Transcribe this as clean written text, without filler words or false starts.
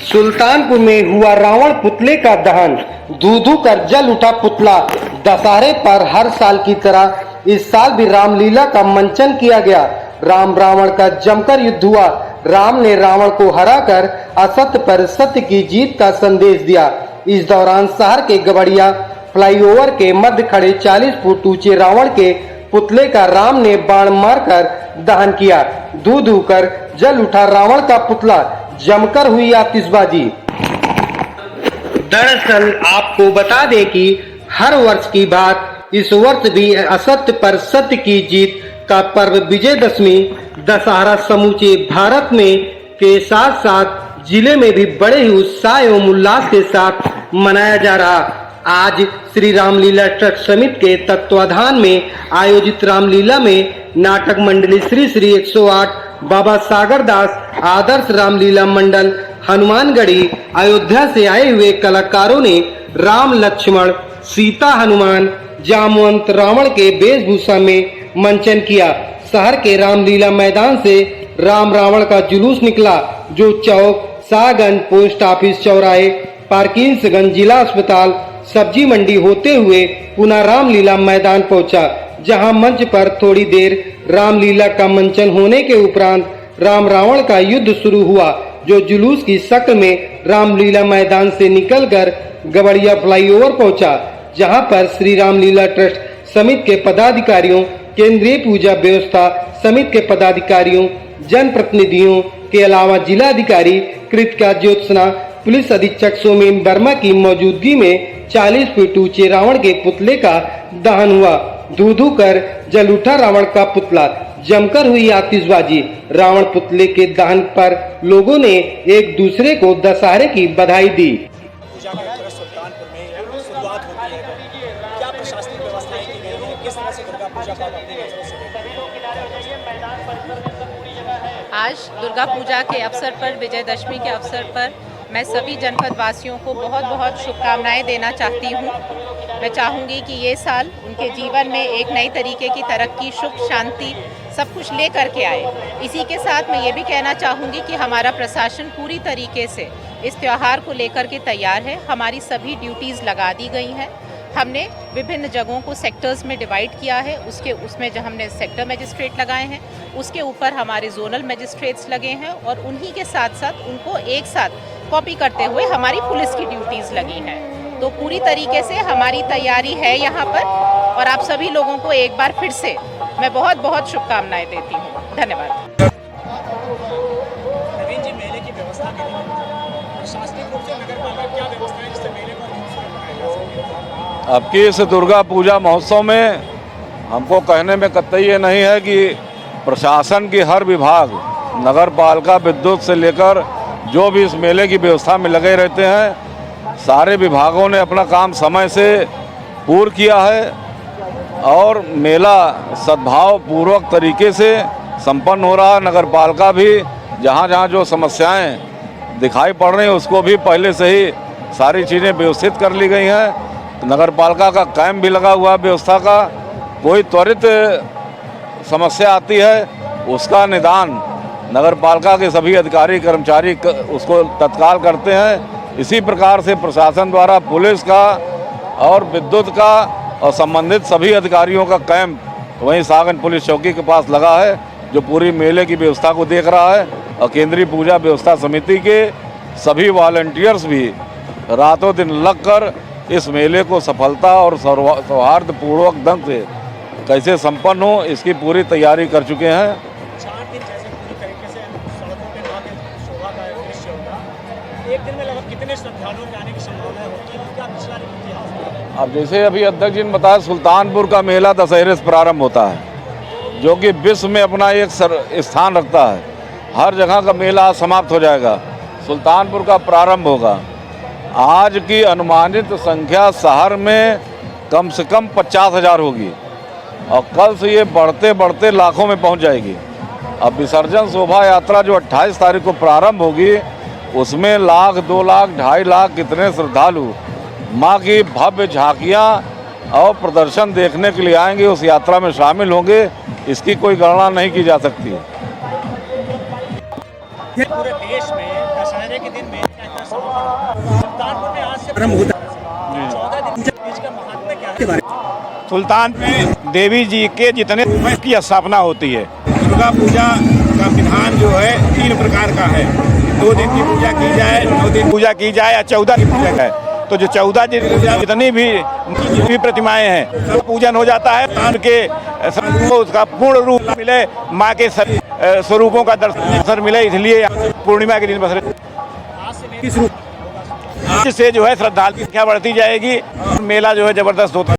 सुल्तानपुर में हुआ रावण पुतले का दहन, धू धू कर जल उठा पुतला। दशहरे पर हर साल की तरह इस साल भी रामलीला का मंचन किया गया। राम रावण का जमकर युद्ध हुआ। राम ने रावण को हराकर असत्य पर सत्य की जीत का संदेश दिया। इस दौरान शहर के गबड़िया फ्लाईओवर के मध्य खड़े 40 फुट ऊंचे रावण के पुतले का राम ने बाण मारकर दहन किया। धू धू कर जल उठा रावण का पुतला, जमकर हुई आतिशबाजी। दरअसल आपको बता दें कि हर वर्ष की बात इस वर्ष भी असत्य पर सत्य की जीत का पर्व विजयदशमी दशहरा समूचे भारत में के साथ साथ जिले में भी बड़े ही उत्साह एवं उल्लास के साथ मनाया जा रहा। आज श्री रामलीला ट्रस्ट समिति के तत्वाधान में आयोजित रामलीला में नाटक मंडली श्री श्री 108 बाबा सागर दास आदर्श रामलीला मंडल हनुमानगढ़ी अयोध्या से आए हुए कलाकारों ने राम लक्ष्मण सीता हनुमान जामवंत रावण के वेशभूषा में मंचन किया। शहर के रामलीला मैदान से राम रावण का जुलूस निकला, जो चौक शाहगंज पोस्ट ऑफिस चौराहे पार्किंसगंज जिला अस्पताल सब्जी मंडी होते हुए पुनः रामलीला मैदान पहुंचा, जहां मंच पर थोड़ी देर रामलीला का मंचन होने के उपरांत राम रावण का युद्ध शुरू हुआ, जो जुलूस की शक्ल में रामलीला मैदान से निकलकर गबड़िया फ्लाईओवर पहुंचा, जहां पर श्री रामलीला ट्रस्ट समिति के पदाधिकारियों, केंद्रीय पूजा व्यवस्था समिति के पदाधिकारियों, जनप्रतिनिधियों के अलावा जिलाधिकारी कृतिका ज्योत्सना, पुलिस अधीक्षक सोमेन वर्मा की मौजूदगी में 40 फीट ऊंचे रावण के पुतले का दहन हुआ। धू धू कर जल उठा रावण का पुतला, जमकर हुई आतिशबाजी। रावण पुतले के दहन पर लोगों ने एक दूसरे को दशहरे की बधाई दी। सुल्तानपुर में शुरुआत होती है, क्या प्रशासनिक व्यवस्थाएं की गई हैं, किस तरह से दुर्गा पूजा का आज दुर्गा पूजा के अवसर पर, विजयदशमी के अवसर पर मैं सभी जनपद वासियों को बहुत बहुत शुभकामनाएं देना चाहती हूं। मैं चाहूँगी कि ये साल उनके जीवन में एक नई तरीके की तरक्की, सुख, शांति सब कुछ ले करके आए। इसी के साथ मैं ये भी कहना चाहूँगी कि हमारा प्रशासन पूरी तरीके से इस त्यौहार को लेकर के तैयार है। हमारी सभी ड्यूटीज़ लगा दी गई हैं। हमने विभिन्न जगहों को सेक्टर्स में डिवाइड किया है। उसमें जो हमने सेक्टर मजिस्ट्रेट लगाए हैं, उसके ऊपर हमारे जोनल मजिस्ट्रेट्स लगे हैं, और उन्हीं के साथ साथ उनको एक साथ कॉपी करते हुए हमारी पुलिस की ड्यूटीज़ लगी हैं। तो पूरी तरीके से हमारी तैयारी है यहाँ पर, और आप सभी लोगों को एक बार फिर से मैं बहुत बहुत शुभकामनाएं देती हूँ। धन्यवाद। नवीन जी, मेले की व्यवस्था के लिए प्रशासनिक रूप से नगर पालिका क्या व्यवस्था है जिससे मेले को बनाया जा सके? अब की इस दुर्गा पूजा महोत्सव में हमको कहने में कतई ये नहीं है कि प्रशासन की हर विभाग, नगर पालिका, विद्युत से लेकर जो भी इस मेले की व्यवस्था में लगे रहते हैं, सारे विभागों ने अपना काम समय से पूर्ण किया है और मेला सद्भाव पूर्वक तरीके से संपन्न हो रहा है। नगर पालिका भी जहाँ जहाँ जो समस्याएं दिखाई पड़ रही हैं उसको भी पहले से ही सारी चीज़ें व्यवस्थित कर ली गई हैं। नगर पालिका का कैंप भी लगा हुआ है व्यवस्था का। कोई त्वरित समस्या आती है उसका निदान नगर पालिका के सभी अधिकारी कर्मचारी उसको तत्काल करते हैं। इसी प्रकार से प्रशासन द्वारा पुलिस का और विद्युत का और संबंधित सभी अधिकारियों का कैंप वहीं सागन पुलिस चौकी के पास लगा है, जो पूरी मेले की व्यवस्था को देख रहा है। और केंद्रीय पूजा व्यवस्था समिति के सभी वॉलंटियर्स भी रातों दिन लगकर इस मेले को सफलता और सौहार्दपूर्वक ढंग से कैसे संपन्न हो इसकी पूरी तैयारी कर चुके हैं। 4 दिन जैसे पूरी तरीके से सड़कों पे नहा के शोभा का दृश्य होगा, एक दिन में लगभग कितने श्रद्धालुओं के आने की संभावना होती है? क्या पिछला इतिहास है? अब जैसे अभी अध्यक्ष जी ने बताया, सुल्तानपुर का मेला दशहरे से प्रारंभ होता है, जो कि विश्व में अपना एक स्थान रखता है। हर जगह का मेला समाप्त हो जाएगा, सुल्तानपुर का प्रारंभ होगा। आज की अनुमानित संख्या शहर में कम से कम 50,000 होगी और कल से ये बढ़ते बढ़ते लाखों में पहुंच जाएगी। अब विसर्जन शोभा यात्रा जो 28 तारीख को प्रारंभ होगी, उसमें 1 लाख, 2 लाख, 2.5 लाख कितने श्रद्धालु माँ की भव्य झांकियाँ और प्रदर्शन देखने के लिए आएंगे, उस यात्रा में शामिल होंगे। इसकी कोई गणना नहीं की जा सकती है। पूरे देश में दशहरे के दिन मेले का इतना समापन सुल्तानपुर में आज से 14 दिन तीज का महात्म्य क्या है? सुल्तान में देवी जी के जितने रूप की स्थापना होती है। दुर्गा पूजा का विधान जो है 3 प्रकार का है। 2 दिन की पूजा की जाए, 9 दिन पूजा की जाए या 14 की पूजा है। तो जो 14 दिन जितनी भी प्रतिमाएं हैं सब पूजन हो जाता है। तान के उसका पूर्ण रूप मिले, माँ के स्वरूपों का दर्शन मिले, इसलिए पूर्णिमा के दिन बस आज से जो है श्रद्धालु की संख्या बढ़ती जाएगी और मेला जो है जबरदस्त होता है।